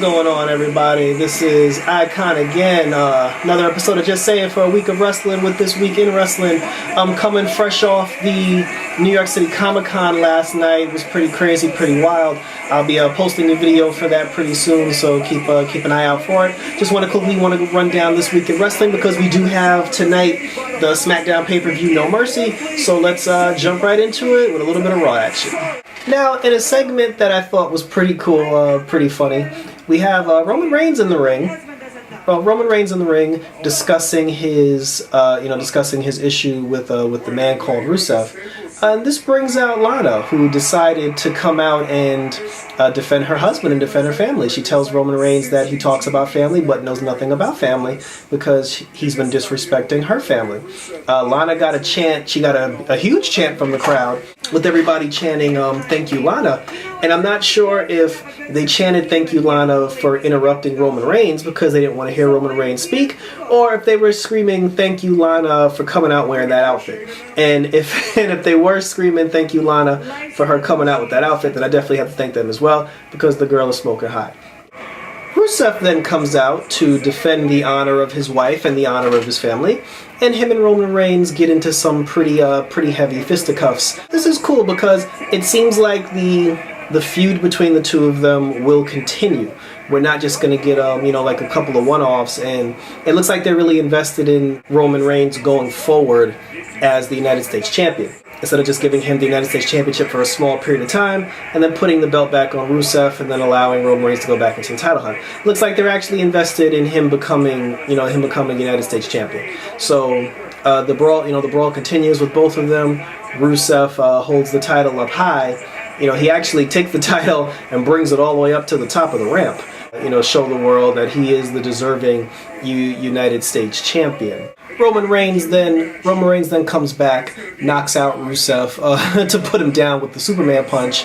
going on, everybody? This is Icon again. Another episode of Just Saying for a week of wrestling with This Week in Wrestling. I'm coming fresh off the New York City Comic-Con last night. It was pretty crazy, pretty wild. I'll be posting a video for that pretty soon, so keep an eye out for it. Just want to quickly run down This Week in Wrestling because we do have tonight the SmackDown pay-per-view No Mercy. So let's jump right into it with a little bit of Raw action. Now, in a segment that I thought was pretty cool, pretty funny, we have Roman Reigns in the ring. Roman Reigns in the ring discussing his, discussing his issue with the man called Rusev. And this brings out Lana, who decided to come out and defend her husband and defend her family. She tells Roman Reigns that he talks about family but knows nothing about family because he's been disrespecting her family. Lana got a chant. She got a huge chant from the crowd with everybody chanting, "Thank you, Lana." And I'm not sure if they chanted "Thank you, Lana" for interrupting Roman Reigns because they didn't want to hear Roman Reigns speak, or if they were screaming "Thank you, Lana" for coming out wearing that outfit. And if they were screaming "Thank you, Lana" for her coming out with that outfit, then I definitely have to thank them as well because the girl is smoking hot. Rusev then comes out to defend the honor of his wife and the honor of his family, and him and Roman Reigns get into some pretty heavy fisticuffs. This is cool because it seems like the feud between the two of them will continue. We're not just going to get like a couple of one-offs, and it looks like they're really invested in Roman Reigns going forward as the United States champion, instead of just giving him the United States Championship for a small period of time and then putting the belt back on Rusev and then allowing Roman Reigns to go back into the title hunt. Looks like they're actually invested in him becoming United States champion. So the brawl continues with both of them. Rusev holds the title up high. He actually takes the title and brings it all the way up to the top of the ramp. Show the world that he is the deserving United States champion. Roman Reigns then comes back, knocks out Rusev to put him down with the Superman punch,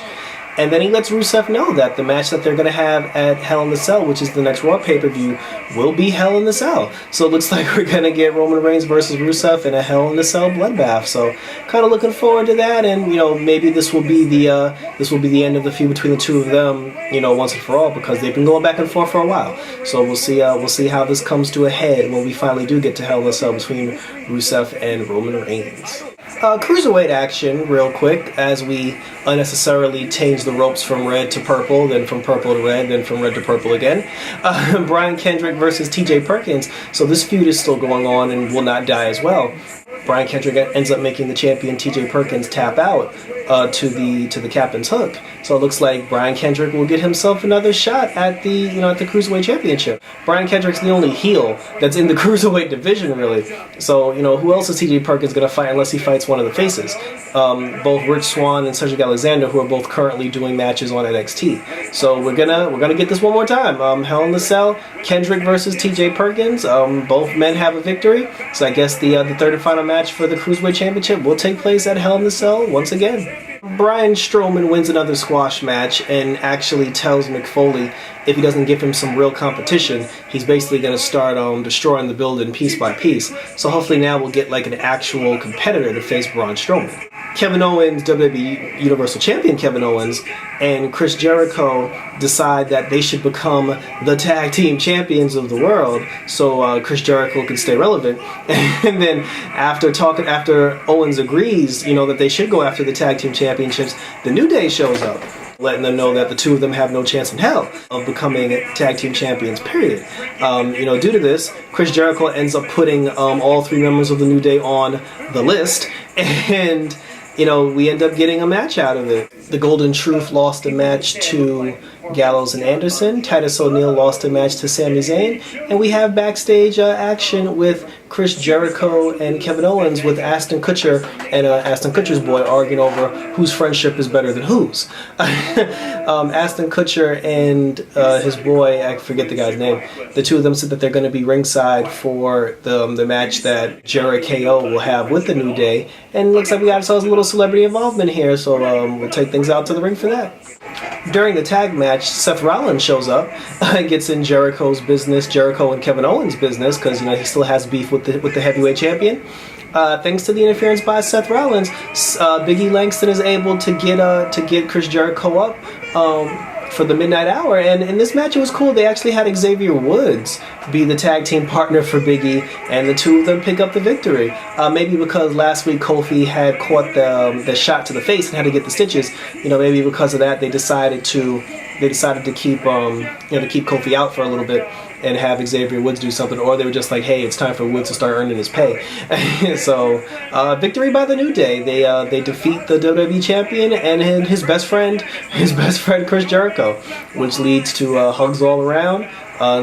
and then he lets Rusev know that the match that they're going to have at Hell in the Cell, which is the next Raw pay-per-view, will be Hell in the Cell. So it looks like we're going to get Roman Reigns versus Rusev in a Hell in the Cell bloodbath. So kind of looking forward to that, and maybe this will be the end of the feud between the two of them, once and for all, because they've been going back and forth for a while. So we'll see how this comes to a head when we finally do get to Hell in the Cell between Rusev and Roman Reigns. Cruiserweight action, real quick, as we unnecessarily change the ropes from red to purple, then from purple to red, then from red to purple again. Brian Kendrick versus TJ Perkins. So this feud is still going on and will not die as well. Brian Kendrick ends up making the champion TJ Perkins tap out to the captain's hook. So it looks like Brian Kendrick will get himself another shot at the at the Cruiserweight Championship. Brian Kendrick's the only heel that's in the Cruiserweight division, really. So who else is TJ Perkins going to fight unless he fights one of the faces? Both Rich Swann and Cedric Alexander, who are both currently doing matches on NXT. So we're gonna get this one more time. Hell in the Cell, Kendrick versus TJ Perkins. Both men have a victory. So I guess the third and final match for the Cruiserweight Championship will take place at Hell in the Cell once again. Braun Strowman wins another squash match and actually tells Mick Foley if he doesn't give him some real competition, he's basically going to start destroying the building piece by piece. So hopefully now we'll get like an actual competitor to face Braun Strowman. Kevin Owens, WWE Universal Champion Kevin Owens, and Chris Jericho decide that they should become the tag team champions of the world, so Chris Jericho can stay relevant. And then after Owens agrees, that they should go after the tag team championships, the New Day shows up, letting them know that the two of them have no chance in hell of becoming tag team champions, period. Due to this, Chris Jericho ends up putting all three members of the New Day on the list, and we end up getting a match out of it. The Golden Truth lost a match to Gallows and Anderson. Titus O'Neil lost a match to Sami Zayn. And we have backstage action with Chris Jericho and Kevin Owens, with Ashton Kutcher and Ashton Kutcher's boy arguing over whose friendship is better than whose. Ashton Kutcher and his boy, I forget the guy's name, the two of them said that they're going to be ringside for the match that Jericho will have with the New Day. And it looks like we got ourselves a little celebrity involvement here, so we'll take things out to the ring for that. During the tag match, Seth Rollins shows up, gets in Jericho's business, Jericho and Kevin Owens' business, because he still has beef with the heavyweight champion. Thanks to the interference by Seth Rollins, Biggie Langston is able to get Chris Jericho up. for the Midnight Hour. And in this match, it was cool. They actually had Xavier Woods be the tag team partner for Big E, and the two of them pick up the victory. Maybe because last week Kofi had caught the shot to the face and had to get the stitches. Maybe because of that, they decided to keep to keep Kofi out for a little bit and have Xavier Woods do something, or they were just like, hey, it's time for Woods to start earning his pay. So, victory by the New Day. They defeat the WWE champion and his best friend Chris Jericho, which leads to hugs all around.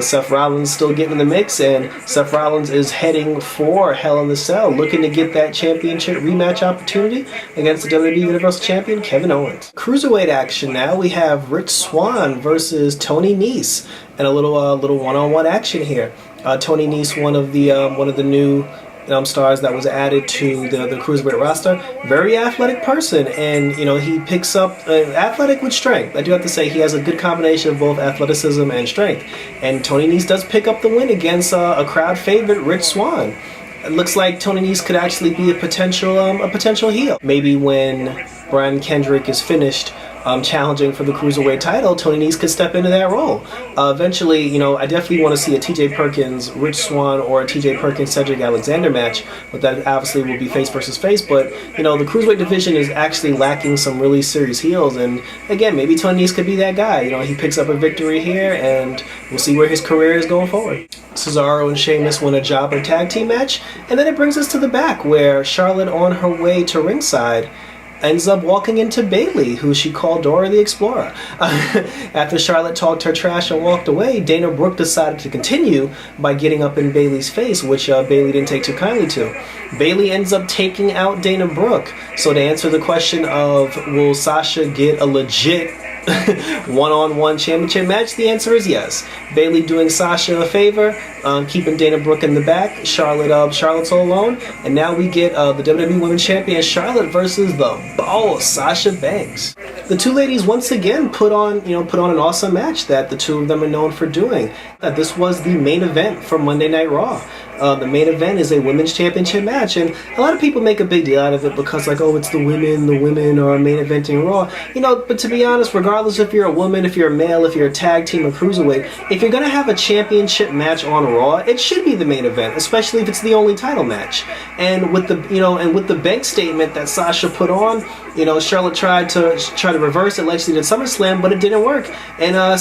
Seth Rollins still getting in the mix, and Seth Rollins is heading for Hell in the Cell, looking to get that championship rematch opportunity against the WWE Universal Champion Kevin Owens. Cruiserweight action now. We have Rich Swann versus Tony Nese, and a little one-on-one action here. Tony Nese, one of the new stars that was added to the Cruiserweight roster. Very athletic person, and he picks up athletic with strength. I do have to say he has a good combination of both athleticism and strength. And Tony Nese does pick up the win against a crowd favorite, Rich Swann. It looks like Tony Nese could actually be a potential heel. Maybe when Brian Kendrick is finished challenging for the Cruiserweight title, Tony Nese could step into that role. Eventually, I definitely want to see a TJ Perkins, Rich Swann, or a TJ Perkins, Cedric Alexander match, but that obviously will be face versus face. But, the Cruiserweight division is actually lacking some really serious heels, and again, maybe Tony Nese could be that guy. He picks up a victory here, and we'll see where his career is going forward. Cesaro and Sheamus win a jobber tag team match, and then it brings us to the back, where Charlotte, on her way to ringside, ends up walking into Bayley, who she called Dora the Explorer. After Charlotte talked her trash and walked away, Dana Brooke decided to continue by getting up in Bayley's face, which Bayley didn't take too kindly to. Bayley ends up taking out Dana Brooke. So to answer the question of will Sasha get a legit one-on-one championship match, the answer is yes. Bayley doing Sasha a favor, keeping Dana Brooke in the back. Charlotte's all alone, and now we get the WWE Women's Champion Charlotte versus the boss Sasha Banks. The two ladies once again put on an awesome match that the two of them are known for doing. This was the main event for Monday Night Raw. The main event is a women's championship match, and a lot of people make a big deal out of it because, like, oh, it's the women are main eventing Raw. But to be honest, regardless if you're a woman, if you're a male, if you're a tag team or cruiserweight, if you're gonna have a championship match on Raw, it should be the main event, especially if it's the only title match. And with the bank statement that Sasha put on, Charlotte tried to reverse it like she did SummerSlam, but it didn't work. And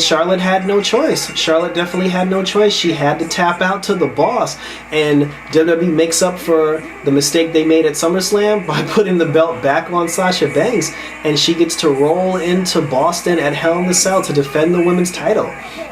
Charlotte had no choice. Charlotte definitely had no choice. She had to tap out to the boss. And WWE makes up for the mistake they made at SummerSlam by putting the belt back on Sasha Banks, and she gets to roll into Boston at Hell in the Cell to defend the women's title.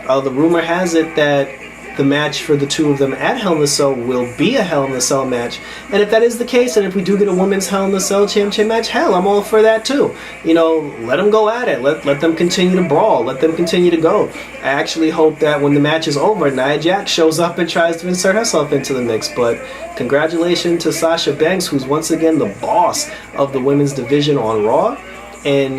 The rumor has it that the match for the two of them at Hell in the Cell will be a Hell in the Cell match. And if that is the case, and if we do get a women's Hell in the Cell championship match, hell, I'm all for that too. Let them go at it. Let them continue to brawl. Let them continue to go. I actually hope that when the match is over, Nia Jax shows up and tries to insert herself into the mix. But congratulations to Sasha Banks, who's once again the boss of the women's division on Raw. And,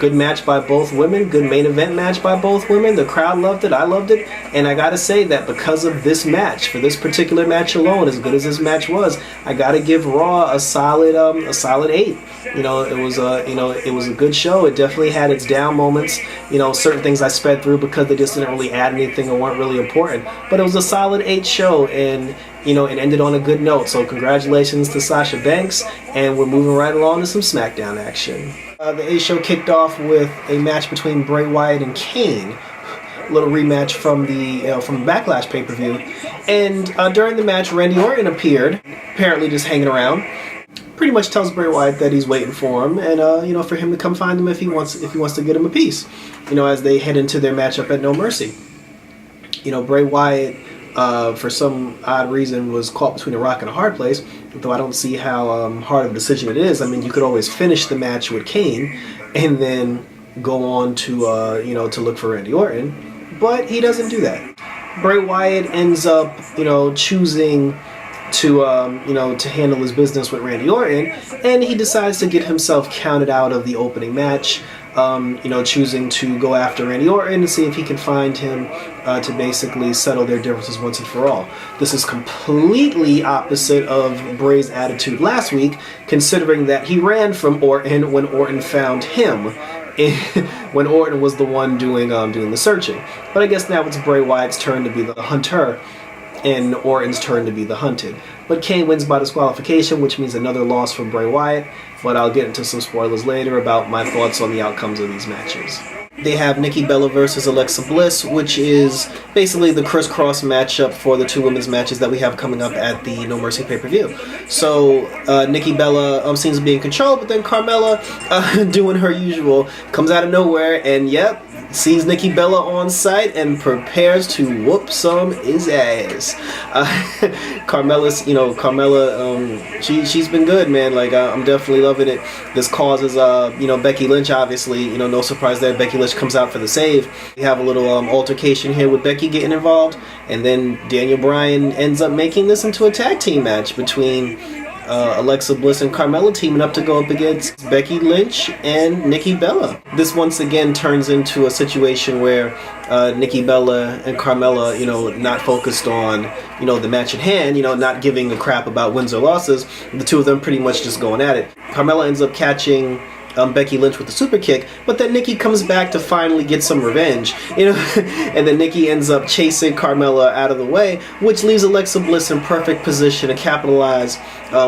good match by both women, good main event match by both women. The crowd loved it, I loved it. And I gotta say that because of this match, for this particular match alone, as good as this match was, I gotta give Raw a solid 8. It was a good show. It definitely had its down moments. Certain things I sped through because they just didn't really add anything or weren't really important. But it was a solid 8 show, and it ended on a good note. So congratulations to Sasha Banks, and we're moving right along to some SmackDown action. The A show kicked off with a match between Bray Wyatt and Kane. A little rematch from the Backlash pay-per-view. And during the match, Randy Orton appeared, apparently just hanging around. Pretty much tells Bray Wyatt that he's waiting for him, and for him to come find him if he wants to get him a piece. As they head into their matchup at No Mercy. Bray Wyatt, for some odd reason, was caught between a rock and a hard place, though I don't see how hard of a decision it is. I mean, you could always finish the match with Kane and then go on to look for Randy Orton, but he doesn't do that. Bray Wyatt ends up choosing to handle his business with Randy Orton, and he decides to get himself counted out of the opening match, choosing to go after Randy Orton and see if he can find him to basically settle their differences once and for all. This is completely opposite of Bray's attitude last week, considering that he ran from Orton when Orton found him. when Orton was the one doing the searching. But I guess now it's Bray Wyatt's turn to be the hunter, and Orton's turn to be the hunted. But Kane wins by disqualification, which means another loss for Bray Wyatt. But I'll get into some spoilers later about my thoughts on the outcomes of these matches. They have Nikki Bella versus Alexa Bliss, which is basically the crisscross matchup for the two women's matches that we have coming up at the No Mercy pay-per-view. So Nikki Bella seems to be in control, but then Carmella, doing her usual, comes out of nowhere and, yep, sees Nikki Bella on site and prepares to whoop some his ass. Carmella, she's been good, man. Like, I'm definitely loving it. This causes, Becky Lynch, obviously, no surprise there. Becky Lynch comes out for the save. We have a little altercation here with Becky getting involved, and then Daniel Bryan ends up making this into a tag team match between Alexa Bliss and Carmella teaming up to go up against Becky Lynch and Nikki Bella. This once again turns into a situation where Nikki Bella and Carmella, not focused on, the match at hand, not giving a crap about wins or losses. The two of them pretty much just going at it. Carmella ends up catching Becky Lynch with the super kick, but then Nikki comes back to finally get some revenge, and then Nikki ends up chasing Carmella out of the way, which leaves Alexa Bliss in perfect position to capitalize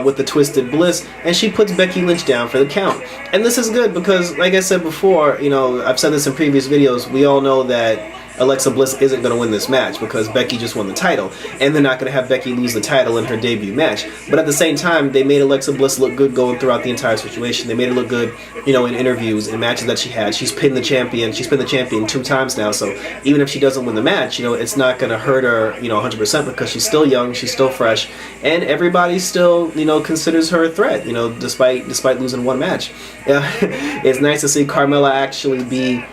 with the Twisted Bliss, and she puts Becky Lynch down for the count. And this is good because, like I said before, I've said this in previous videos, we all know that Alexa Bliss isn't going to win this match because Becky just won the title, and they're not going to have Becky lose the title in her debut match. But at the same time, they made Alexa Bliss look good going throughout the entire situation. They made her look good, in interviews and matches that she had. She's pinned the champion. She's been the champion 2 times now, so even if she doesn't win the match, it's not going to hurt her, 100% because she's still young, she's still fresh, and everybody still, considers her a threat, despite losing one match. It's nice to see Carmella actually be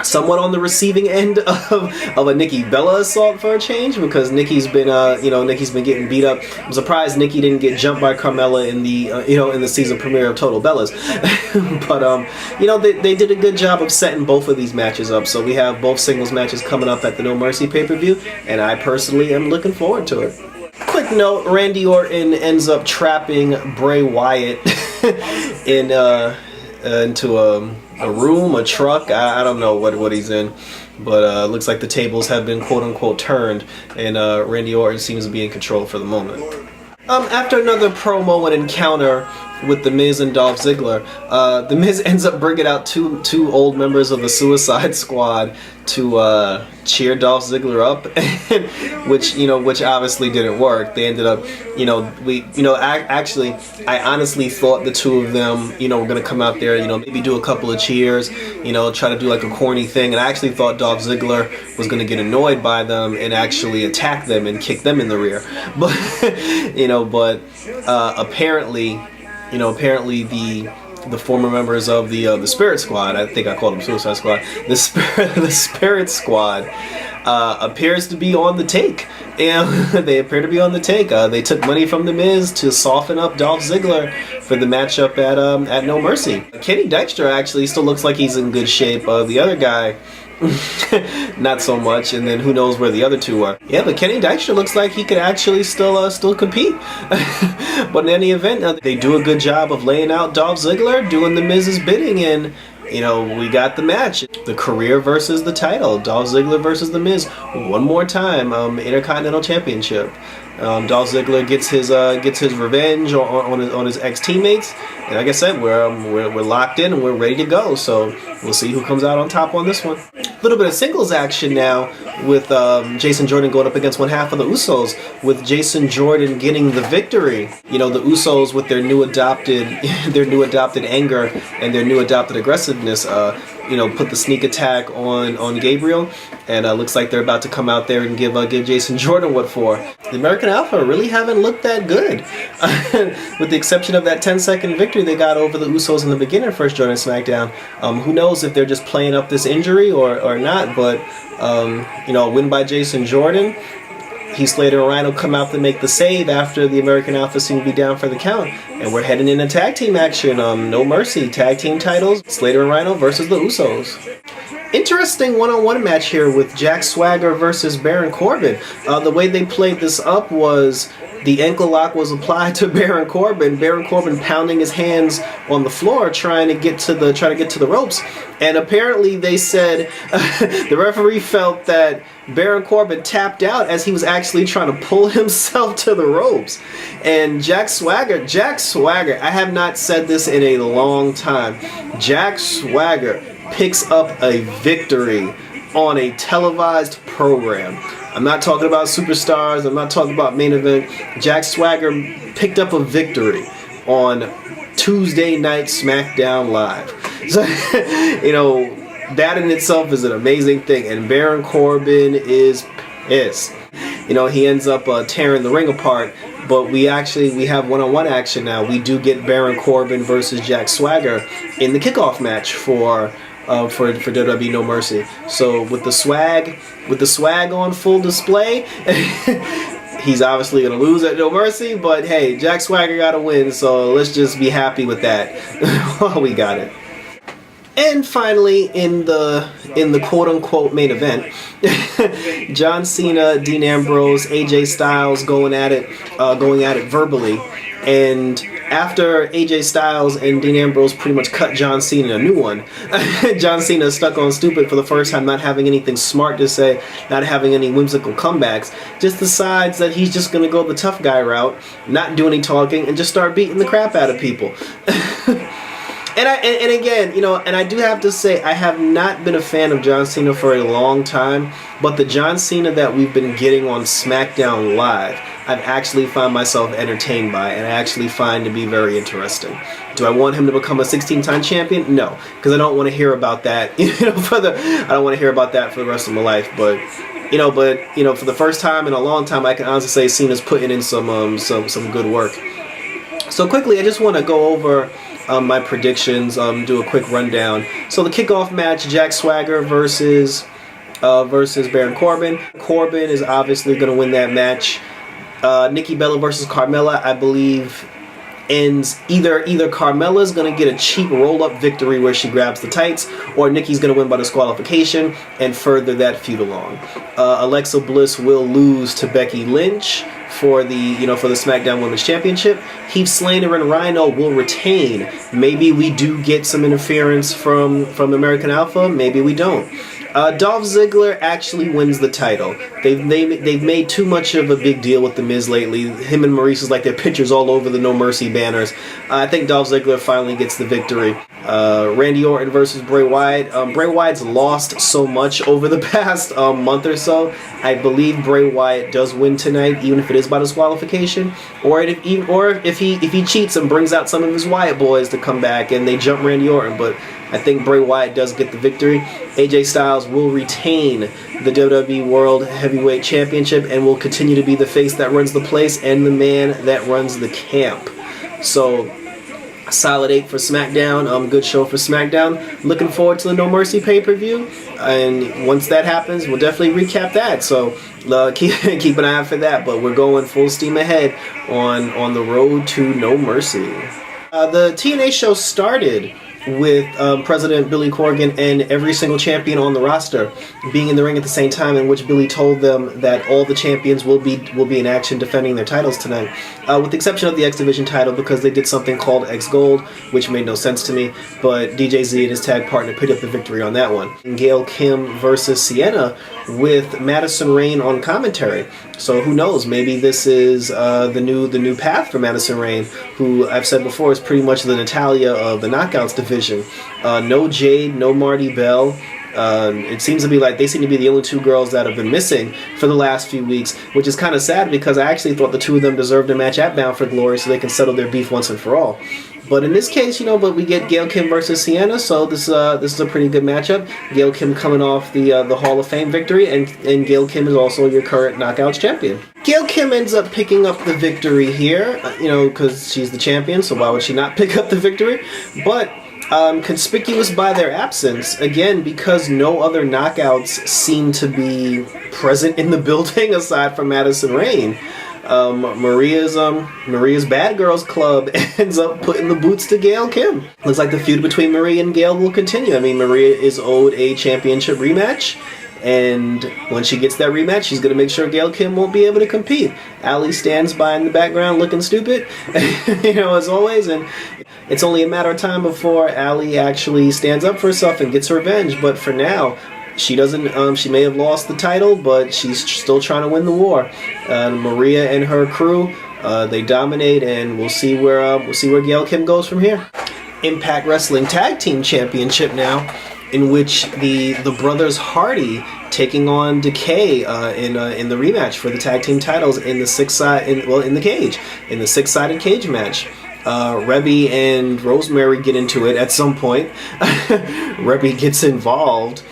somewhat on the receiving end of a Nikki Bella assault for a change, because Nikki's been getting beat up. I'm surprised Nikki didn't get jumped by Carmella in the in the season premiere of Total Bellas. But they did a good job of setting both of these matches up. So we have both singles matches coming up at the No Mercy pay-per-view, and I personally am looking forward to it. Quick note: Randy Orton ends up trapping Bray Wyatt into a room, a truck. I don't know what he's in, but looks like the tables have been quote unquote turned, and Randy Orton seems to be in control for the moment. After another promo and encounter with The Miz and Dolph Ziggler, The Miz ends up bringing out two old members of the Suicide Squad to cheer Dolph Ziggler up, which obviously didn't work. They ended up, actually, I honestly thought the two of them, were gonna come out there, maybe do a couple of cheers, try to do like a corny thing, and I actually thought Dolph Ziggler was gonna get annoyed by them and actually attack them and kick them in the rear, but apparently the former members of the Spirit Squad, I think I called them Suicide Squad, the Spirit Squad appears to be on the take. And they appear to be on the take. They took money from The Miz to soften up Dolph Ziggler for the matchup at No Mercy. Kenny Dykstra actually still looks like he's in good shape. The other guy, not so much, and then who knows where the other two are. Yeah, but Kenny Dykstra looks like he could actually still compete. But in any event, they do a good job of laying out Dolph Ziggler, doing The Miz's bidding, and we got the match. The career versus the title. Dolph Ziggler versus The Miz. One more time, Intercontinental Championship. Dolph Ziggler gets his revenge on his ex-teammates, and like I said, we're locked in and we're ready to go. So we'll see who comes out on top on this one. A little bit of singles action now with Jason Jordan going up against one half of the Usos, with Jason Jordan getting the victory. The Usos with their new adopted anger and their new adopted aggressiveness. Put the sneak attack on Gabriel, and looks like they're about to come out there and give Jason Jordan what for. The American Alpha really haven't looked that good, with the exception of that 10-second victory they got over the Usos in the beginning of first Jordan SmackDown. Who knows if they're just playing up this injury or not, but a win by Jason Jordan. Heath Slater and Rhino come out to make the save after the American Alpha seem to be down for the count. And we're heading into tag team action. No Mercy tag team titles. Slater and Rhino versus the Usos. Interesting one-on-one match here with Jack Swagger versus Baron Corbin. The way they played this up was the ankle lock was applied to Baron Corbin. Baron Corbin pounding his hands on the floor, trying to get to the ropes. And apparently, they said the referee felt that Baron Corbin tapped out as he was actually trying to pull himself to the ropes. And Jack Swagger, I have not said this in a long time. Jack Swagger picks up a victory on a televised program. I'm not talking about Superstars. I'm not talking about Main Event. Jack Swagger picked up a victory on Tuesday Night SmackDown Live. So, you know, that in itself is an amazing thing. And Baron Corbin is pissed. You know, he ends up tearing the ring apart. But we have one-on-one action now. We do get Baron Corbin versus Jack Swagger in the kickoff match for WWE No Mercy. So with the swag on full display, he's obviously gonna lose at No Mercy. But hey, Jack Swagger got to win, so let's just be happy with that. We got it. And finally, in the quote-unquote main event, John Cena, Dean Ambrose, AJ Styles going at it verbally. And after AJ Styles and Dean Ambrose pretty much cut John Cena a new one, John Cena stuck on stupid for the first time, not having anything smart to say, not having any whimsical comebacks, just decides that he's just going to go the tough guy route, not do any talking, and just start beating the crap out of people. And again, you know, and I do have to say, I have not been a fan of John Cena for a long time, but the John Cena that we've been getting on SmackDown Live, I've actually found myself entertained by, and I actually find to be very interesting. Do I want him to become a 16-time champion? No, because I don't want to hear about that. I don't want to hear about that for the rest of my life. But for the first time in a long time, I can honestly say Cena's putting in some good work. So quickly, I just want to go over my predictions, do a quick rundown. So the kickoff match, Jack Swagger versus Baron Corbin. Corbin is obviously going to win that match. Nikki Bella versus Carmella, I believe, ends either Carmella's going to get a cheap roll-up victory where she grabs the tights, or Nikki's going to win by disqualification and further that feud along. Alexa Bliss will lose to Becky Lynch for the SmackDown Women's Championship. Heath Slater and Rhino will retain. Maybe we do get some interference from American Alpha. Maybe we don't. Dolph Ziggler actually wins the title. They've made too much of a big deal with The Miz lately. Him and Maurice is like their pictures all over the No Mercy banners. I think Dolph Ziggler finally gets the victory. Randy Orton versus Bray Wyatt. Bray Wyatt's lost so much over the past month or so. I believe Bray Wyatt does win tonight, even if it is by disqualification, or if he cheats and brings out some of his Wyatt boys to come back and they jump Randy Orton. But I think Bray Wyatt does get the victory. AJ Styles will retain the WWE World Heavyweight Championship and will continue to be the face that runs the place and the man that runs the camp. So, solid 8 for SmackDown. Good show for SmackDown. Looking forward to the No Mercy pay-per-view. And once that happens, we'll definitely recap that. So, keep an eye out for that. But we're going full steam ahead on the road to No Mercy. The TNA show started with President Billy Corgan and every single champion on the roster being in the ring at the same time, in which Billy told them that all the champions will be in action defending their titles tonight, with the exception of the X Division title, because they did something called X Gold, which made no sense to me, but DJ Z and his tag partner picked up the victory on that one. Gail Kim versus Sienna with Madison Rayne on commentary. So who knows, maybe this is the new path for Madison Rayne, who I've said before is pretty much the Natalia of the Knockouts division. No Jade, no Marty Bell. It seems to be like they seem to be the only two girls that have been missing for the last few weeks, which is kind of sad because I actually thought the two of them deserved a match at Bound for Glory so they can settle their beef once and for all. But in this case, but we get Gail Kim versus Sienna, so this is a pretty good matchup. Gail Kim coming off the Hall of Fame victory, and Gail Kim is also your current Knockouts champion. Gail Kim ends up picking up the victory here, because she's the champion, so why would she not pick up the victory? But conspicuous by their absence, again, because no other knockouts seem to be present in the building aside from Madison Rayne. Maria's Bad Girls Club ends up putting the boots to Gail Kim. Looks like the feud between Maria and Gail will continue. I mean, Maria is owed a championship rematch, and when she gets that rematch, she's going to make sure Gail Kim won't be able to compete. Allie stands by in the background looking stupid, as always, and it's only a matter of time before Allie actually stands up for herself and gets her revenge. But for now, she doesn't. She may have lost the title, but she's still trying to win the war. Maria and her crew, they dominate, and we'll see where Gail Kim goes from here. Impact Wrestling Tag Team Championship now, in which the brothers Hardy taking on Decay in the rematch for the tag team titles in the six-sided cage match. Rebby and Rosemary get into it at some point. Rebby gets involved,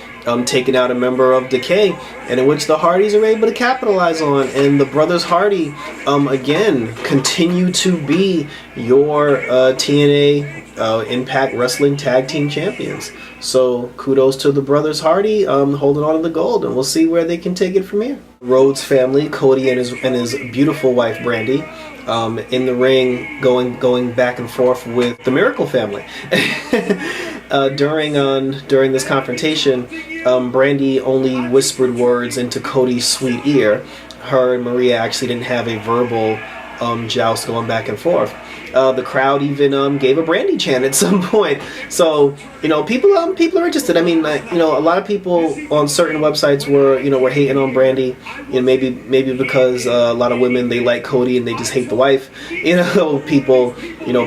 taking out a member of Decay, and in which the Hardys are able to capitalize on. And the brothers Hardy, again, continue to be your TNA Impact Wrestling Tag Team Champions. So kudos to the brothers Hardy, holding on to the gold, and we'll see where they can take it from here. Rhodes family, Cody and his beautiful wife Brandy, in the ring, going back and forth with the Miracle family. During this confrontation, Brandy only whispered words into Cody's sweet ear. Her and Maria actually didn't have a verbal joust going back and forth. The crowd even gave a Brandy chant at some point. So people are interested. I mean, a lot of people on certain websites were hating on Brandy. Maybe because a lot of women, they like Cody and they just hate the wife. People,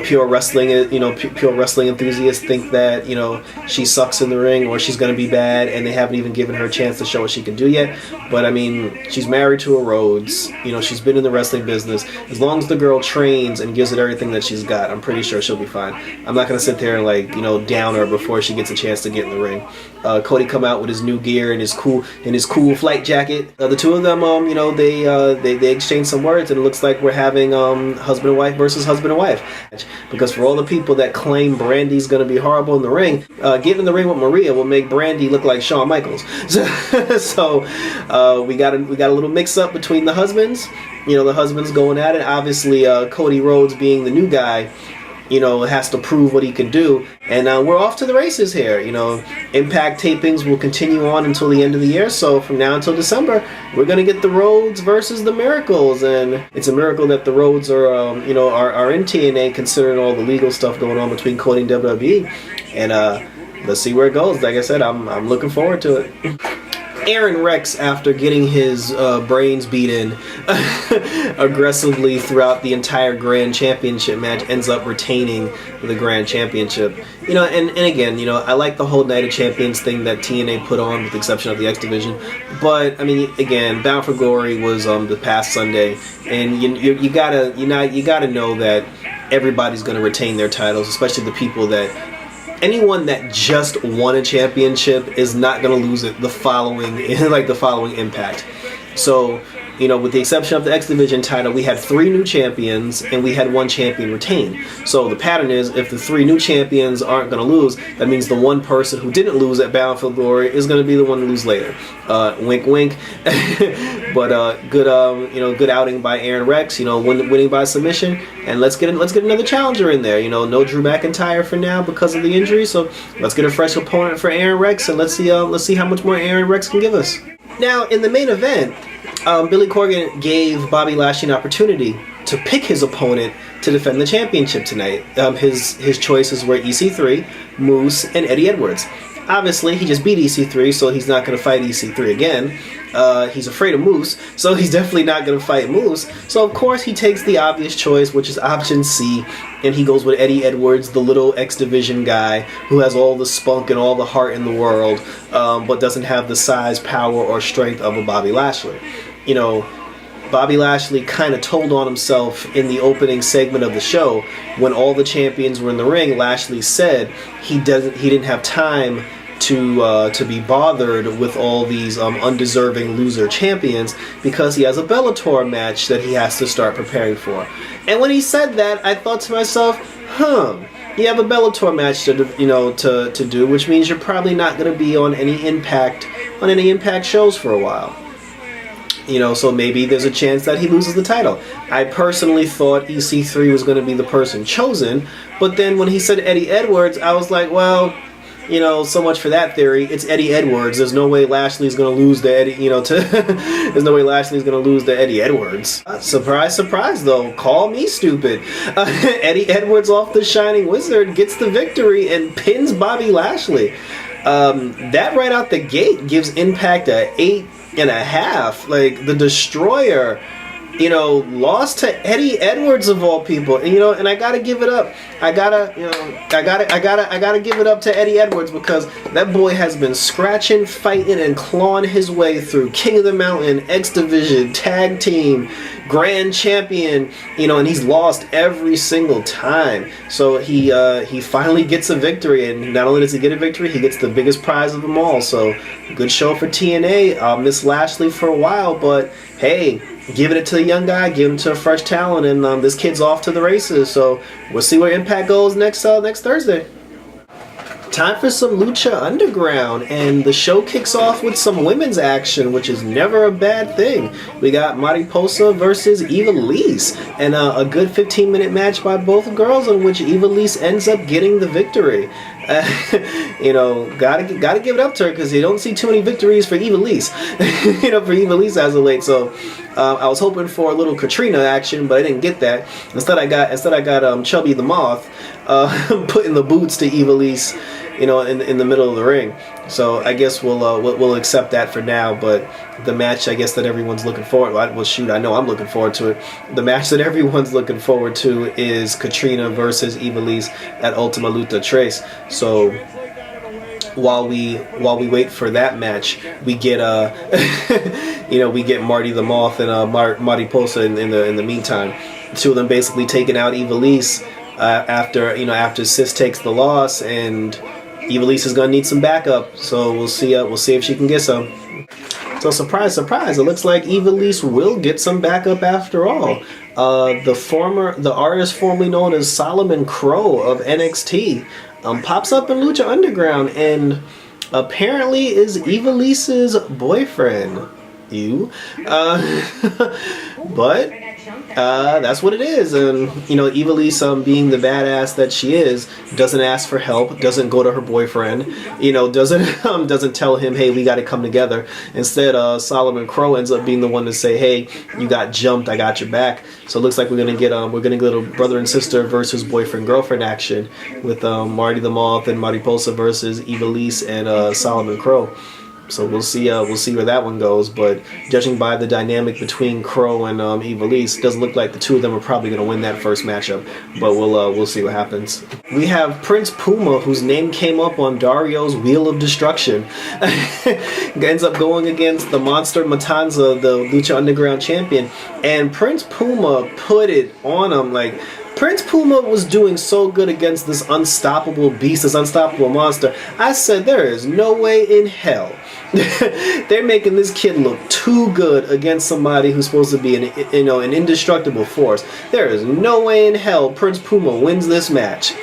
pure wrestling enthusiasts think that she sucks in the ring or she's gonna be bad, and they haven't even given her a chance to show what she can do yet. But I mean, she's married to a Rhodes. She's been in the wrestling business. As long as the girl trains and gives it everything that she's got, I'm pretty sure she'll be fine. I'm not gonna sit there and down her before she gets a chance to get in the ring. Cody come out with his new gear and his cool flight jacket. The two of them, they exchange some words, and it looks like we're having husband and wife versus husband and wife. Because for all the people that claim Brandy's gonna be horrible in the ring, getting in the ring with Maria will make Brandy look like Shawn Michaels. So we got a little mix up between the husbands. The husbands going at it. Obviously, Cody Rhodes, being the new guy, has to prove what he can do. And we're off to the races here. Impact tapings will continue on until the end of the year. So from now until December, we're going to get the Rhodes versus the Miracles. And it's a miracle that the Rhodes are in TNA, considering all the legal stuff going on between Cody and WWE. And let's see where it goes. Like I said, I'm looking forward to it. Aaron Rex, after getting his brains beaten aggressively throughout the entire Grand Championship match, ends up retaining the Grand Championship. And again, I like the whole Night of Champions thing that TNA put on, with the exception of the X Division. But I mean, again, Bound for Glory was the past Sunday, and you gotta know that everybody's gonna retain their titles, especially the people that. Anyone that just won a championship is not going to lose it the following Impact. So, with the exception of the X Division title, we had 3 new champions and we had 1 champion retain. So the pattern is, if the 3 new champions aren't going to lose, that means the one person who didn't lose at Bound for Glory is going to be the one to lose later. Wink, wink. But good outing by Aaron Rex. Winning by submission, and let's get another challenger in there. No Drew McIntyre for now because of the injury. So let's get a fresh opponent for Aaron Rex, and let's see how much more Aaron Rex can give us. Now in the main event, Billy Corgan gave Bobby Lashley an opportunity to pick his opponent to defend the championship tonight. His choices were EC3, Moose, and Eddie Edwards. Obviously, he just beat EC3, so he's not going to fight EC3 again. He's afraid of Moose, so he's definitely not going to fight Moose. So, of course, he takes the obvious choice, which is option C, and he goes with Eddie Edwards, the little X Division guy who has all the spunk and all the heart in the world, but doesn't have the size, power, or strength of a Bobby Lashley. Bobby Lashley kind of told on himself in the opening segment of the show. When all the champions were in the ring, Lashley said he didn't have time to be bothered with all these undeserving loser champions, because he has a Bellator match that he has to start preparing for. And when he said that, I thought to myself, you have a Bellator match to do, which means you're probably not going to be on any Impact shows for a while. So maybe there's a chance that he loses the title. I personally thought EC3 was going to be the person chosen, but then when he said Eddie Edwards, I was like, well, so much for that theory. It's Eddie Edwards. There's no way Lashley's going to lose to Eddie, there's no way Lashley's going to lose to Eddie Edwards. Surprise, surprise, though. Call me stupid. Eddie Edwards off the Shining Wizard gets the victory and pins Bobby Lashley. That right out the gate gives Impact a 8.5. Like, the Destroyer, lost to Eddie Edwards of all people, and I gotta give it up. I gotta give it up to Eddie Edwards, because that boy has been scratching, fighting, and clawing his way through King of the Mountain, X Division, Tag Team, Grand Champion, and he's lost every single time. So he finally gets a victory, and not only does he get a victory, he gets the biggest prize of them all. So good show for TNA. I'll miss Lashley for a while, but hey, giving it to the young guy, giving it to a fresh talent, and this kid's off to the races. So we'll see where Impact goes next Thursday. Time for some Lucha Underground, and the show kicks off with some women's action, which is never a bad thing. We got Mariposa versus Ivelisse, and a good 15-minute match by both girls, in which Ivelisse ends up getting the victory. Gotta give it up to her, because you don't see too many victories for Ivelisse, for Ivelisse as of late. So I was hoping for a little Katrina action, but I didn't get that. Instead I got Chubby the Moth putting the boots to Ivelisse, in the middle of the ring. So I guess we'll accept that for now. But the match, I guess, that everyone's looking forward. Well, shoot, I know I'm looking forward to it. The match that everyone's looking forward to is Katrina versus Ivelisse at Ultima Lucha Tres. So while we wait for that match, we get we get Marty the Moth and Mariposa in the meantime. The two of them basically taking out Ivelisse after Sis takes the loss, and Ivelisse is gonna need some backup. So we'll see if she can get some. So surprise, surprise! It looks like Ivelisse will get some backup after all. The artist formerly known as Solomon Crow of NXT pops up in Lucha Underground and apparently is Ivelisse's boyfriend. But that's what it is. And Ivelisse, being the badass that she is, doesn't ask for help, doesn't go to her boyfriend, doesn't tell him, hey, we got to come together. Instead, Solomon Crow ends up being the one to say, hey, you got jumped, I got your back. So it looks like we're gonna get a brother and sister versus boyfriend girlfriend action with Marty the Moth and Mariposa versus Ivelisse and Solomon Crow. So we'll see where that one goes. But judging by the dynamic between Crow and Ivelisse, it doesn't look like the two of them are probably going to win that first matchup. But we'll see what happens. We have Prince Puma, whose name came up on Dario's Wheel of Destruction. Ends up going against the Monster Matanza, the Lucha Underground champion. And Prince Puma put it on him. Like, Prince Puma was doing so good against this unstoppable beast, this unstoppable monster. I said, there is no way in hell they're making this kid look too good against somebody who's supposed to be an indestructible force. There is no way in hell Prince Puma wins this match.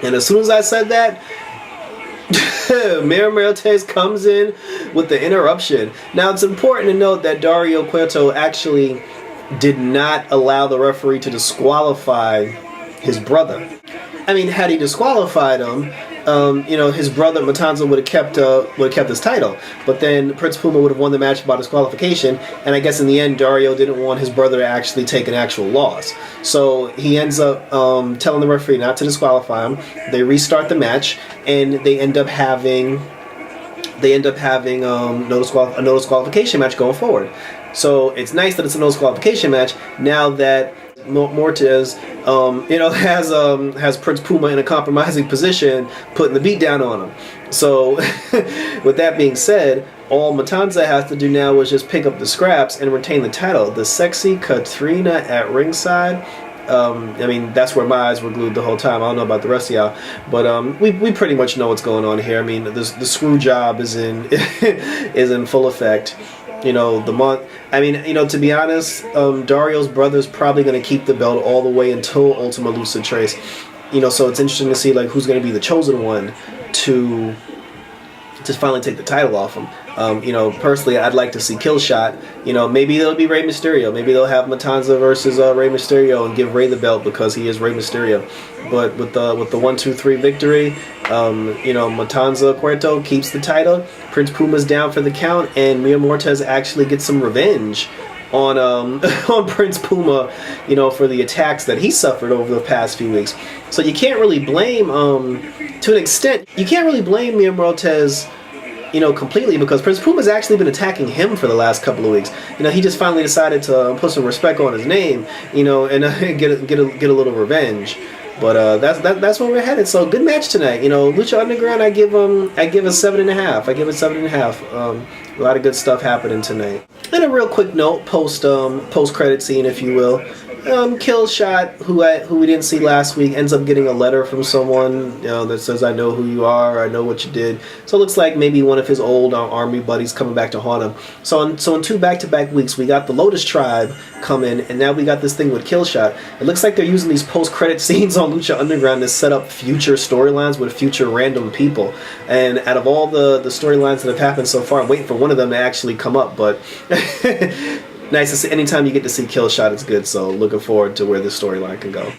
And as soon as I said that, Mira Mirates comes in with the interruption. Now, it's important to note that Dario Cueto actually did not allow the referee to disqualify his brother. I mean, had he disqualified him, his brother Matanza would have kept his title. But then Prince Puma would have won the match by disqualification. And I guess in the end, Dario didn't want his brother to actually take an actual loss. So he ends up telling the referee not to disqualify him. They restart the match, and they end up having no disqualification match going forward. So it's nice that it's a no disqualification match now that Mortez, has Prince Puma in a compromising position, putting the beat down on him. So with that being said, all Matanza has to do now is just pick up the scraps and retain the title. The sexy Katrina at ringside. That's where my eyes were glued the whole time. I don't know about the rest of y'all, but we pretty much know what's going on here. I mean, the screw job is in is in full effect. To be honest, Dario's brother's probably going to keep the belt all the way until Ultima Lucha Tres. So it's interesting to see like who's going to be the chosen one to just finally take the title off him. You know, personally, I'd like to see Killshot. You know, maybe it'll be Rey Mysterio. Maybe they'll have Matanza versus Rey Mysterio and give Rey the belt because he is Rey Mysterio. But with the 1-2-3 victory, you know, Matanza Cueto keeps the title. Prince Puma's down for the count, and Mia Mortez actually gets some revenge on on Prince Puma, you know, for the attacks that he suffered over the past few weeks. So you can't really blame, to an extent, you can't really blame Mia Mortez, you know, completely, because Prince Puma's actually been attacking him for the last couple of weeks. You know, he just finally decided to put some respect on his name, you know, and get a little revenge. But that's where we're headed. So good match tonight. You know, Lucha Underground, I give a 7.5. I give it 7.5. A lot of good stuff happening tonight. And a real quick note, post credit scene, if you will. Killshot, who we didn't see last week, ends up getting a letter from someone, you know, that says, "I know who you are, I know what you did." So it looks like maybe one of his old army buddies coming back to haunt him. So in 2 back-to-back weeks, we got the Lotus Tribe come in, and now we got this thing with Killshot. It looks like they're using these post-credit scenes on Lucha Underground to set up future storylines with future random people. And out of all the storylines that have happened so far, I'm waiting for one of them to actually come up, but nice to see. Anytime you get to see Killshot, it's good. So looking forward to where this storyline can go.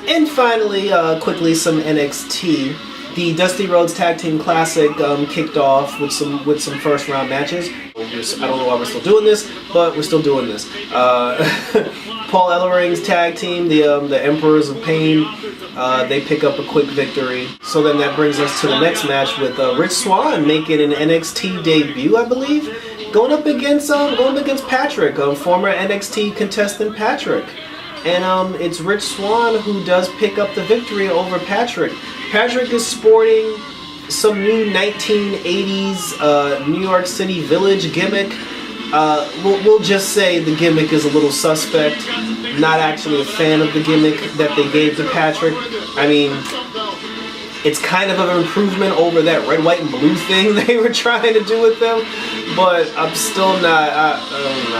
And finally, quickly, some NXT. The Dusty Rhodes Tag Team Classic kicked off with some first round matches. I don't know why we're still doing this, but we're still doing this. Paul Ellering's tag team, the Emperors of Pain, they pick up a quick victory. So then that brings us to the next match with Rich Swann making an NXT debut, I believe. Going up against Patrick, former NXT contestant Patrick. And it's Rich Swann who does pick up the victory over Patrick. Patrick is sporting some new 1980s New York City Village gimmick. We'll just say the gimmick is a little suspect. Not actually a fan of the gimmick that they gave to Patrick. I mean, it's kind of an improvement over that red, white, and blue thing they were trying to do with them, but I'm still not, I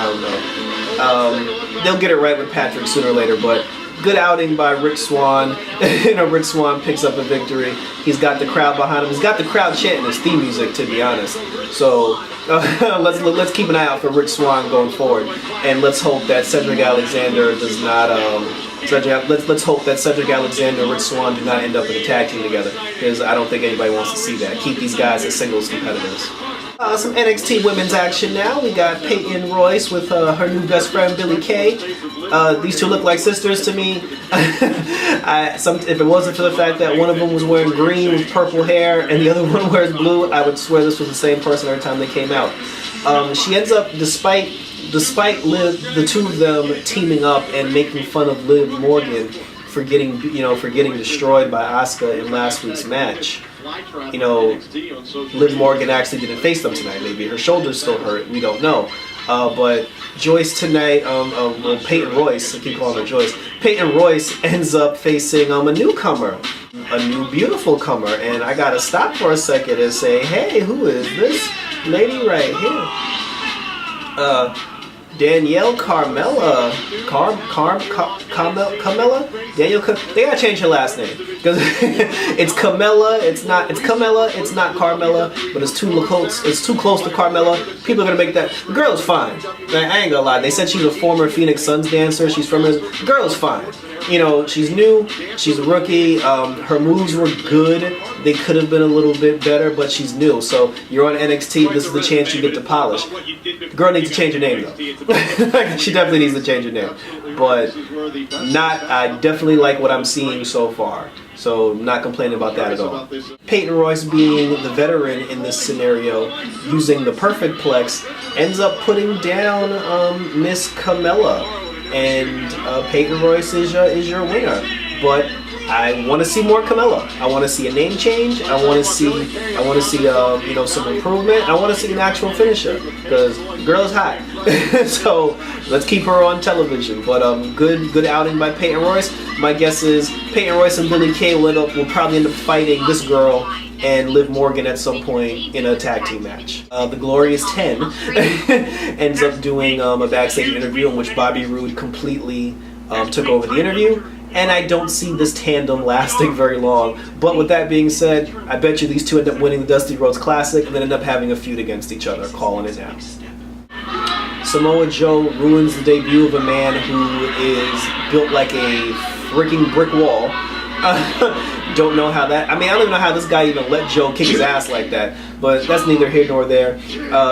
don't know. They'll get it right with Patrick sooner or later, but good outing by Rich Swann. You know, Rich Swann picks up a victory. He's got the crowd behind him. He's got the crowd chanting his theme music, to be honest. So let's keep an eye out for Rich Swann going forward, and let's hope that Cedric Alexander does not. Let's hope that Cedric Alexander and Rich Swann do not end up in a tag team together, because I don't think anybody wants to see that. Keep these guys as singles competitors. Some NXT women's action now. We got Peyton Royce with her new best friend Billie Kay. These two look like sisters to me. If it wasn't for the fact that one of them was wearing green with purple hair and the other one wears blue, I would swear this was the same person every time they came out. She ends up, despite Liv, the two of them teaming up and making fun of Liv Morgan for getting destroyed by Asuka in last week's match. You know, Liv Morgan actually didn't face them tonight. Maybe her shoulder's still hurt. We don't know. But Joyce tonight, Peyton Royce, I keep calling her Joyce. Peyton Royce ends up facing a newcomer, a new beautiful comer. And I gotta stop for a second and say, hey, who is this lady right here? Danielle Carmella, Carmella. They gotta change her last name because it's Camella. It's Camella. It's not Carmella, but it's too close. It's too close to Carmella. People are gonna make that. The girl's fine. I ain't gonna lie. They said she's a former Phoenix Suns dancer. She's from this. The girl's fine. You know, she's new. She's a rookie. Her moves were good. They could have been a little bit better, but she's new. So you're on NXT. This is the chance you get to polish. The girl needs to change her name though. She definitely needs to change her name. But I definitely like what I'm seeing so far. So not complaining about that at all. Peyton Royce, being the veteran in this scenario, using the perfect plex, ends up putting down Miss Camella. And Peyton Royce is your winner. But I want to see more Camella. I want to see a name change. I want to see some improvement. I want to see an actual finisher because the girl is hot. So let's keep her on television. But good outing by Peyton Royce. My guess is Peyton Royce and Billie Kay will probably end up fighting this girl and Liv Morgan at some point in a tag team match. The Glorious 10 ends up doing a backstage interview in which Bobby Roode completely took over the interview. and I don't see this tandem lasting very long. But with that being said, I bet you these two end up winning the Dusty Rhodes Classic and then end up having a feud against each other, calling it now. Samoa Joe ruins the debut of a man who is built like a freaking brick wall. Don't know how that... I mean, I don't even know how this guy even let Joe kick his ass like that. But that's neither here nor there.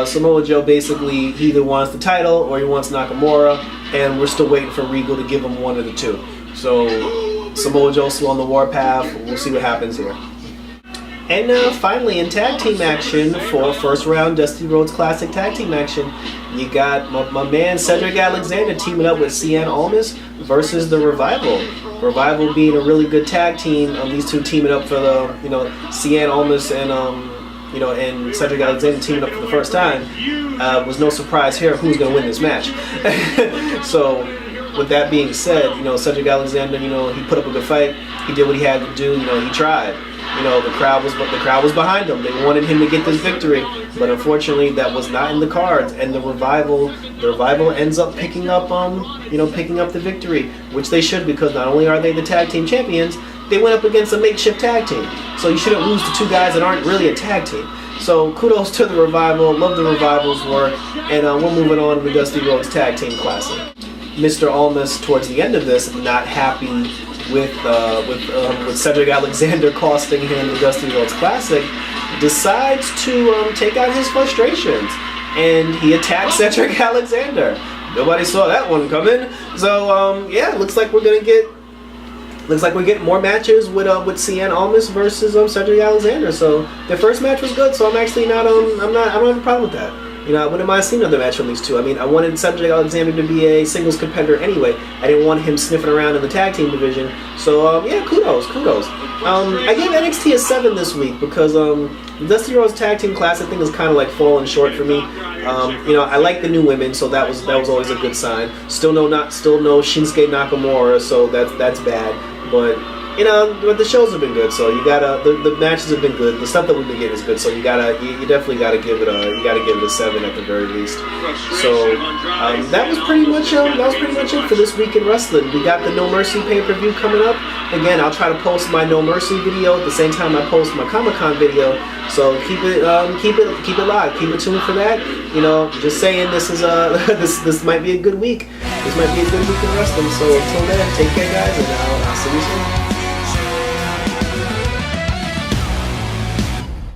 Samoa Joe basically, he either wants the title or he wants Nakamura. And we're still waiting for Regal to give him one of the two. So, Samoa Joe's still on the warpath. We'll see what happens here. And finally, in tag team action for first round Dusty Rhodes Classic tag team action, you got my man Cedric Alexander teaming up with Cien Almas versus the Revival. Revival being a really good tag team. These two teaming up for the, Cien Almas and and Cedric Alexander teaming up for the first time. Was no surprise here who's going to win this match. So, with that being said, Cedric Alexander, he put up a good fight. He did what he had to do. He tried. The crowd was behind him. They wanted him to get this victory, but unfortunately, that was not in the cards. And the Revival ends up picking up the victory, which they should, because not only are they the tag team champions, they went up against a makeshift tag team. So you shouldn't lose to two guys that aren't really a tag team. So kudos to the Revival. Love the Revival's work, and we're moving on to the Dusty Rhodes Tag Team Classic. Mr. Almas, towards the end of this, not happy with Cedric Alexander costing him the Dusty Rhodes Classic, decides to take out his frustrations, and he attacks Cedric Alexander. Nobody saw that one coming. So yeah, looks like we're getting more matches with Cien Almas versus Cedric Alexander. So the first match was good. So I'm actually not I don't have a problem with that. I wouldn't mind seeing another match from these two. I mean, I wanted Cedric Alexander to be a singles competitor anyway. I didn't want him sniffing around in the tag team division. So, yeah, kudos. I gave NXT a 7 this week because the Dusty Rhodes Tag Team Classic thing is kind of like falling short for me. I like the new women, so that was always a good sign. Still no Shinsuke Nakamura, so that's bad. But but the shows have been good, so you gotta the matches have been good. The stuff that we've been getting is good, so you definitely gotta give it a 7 at the very least. So that was pretty much it for this week in wrestling. We got the No Mercy pay-per-view coming up. Again, I'll try to post my No Mercy video at the same time I post my Comic-Con video. So keep it live, keep it tuned for that. Just saying, this is this might be a good week. This might be a good week in wrestling. So until then, take care, guys, and I'll see you soon.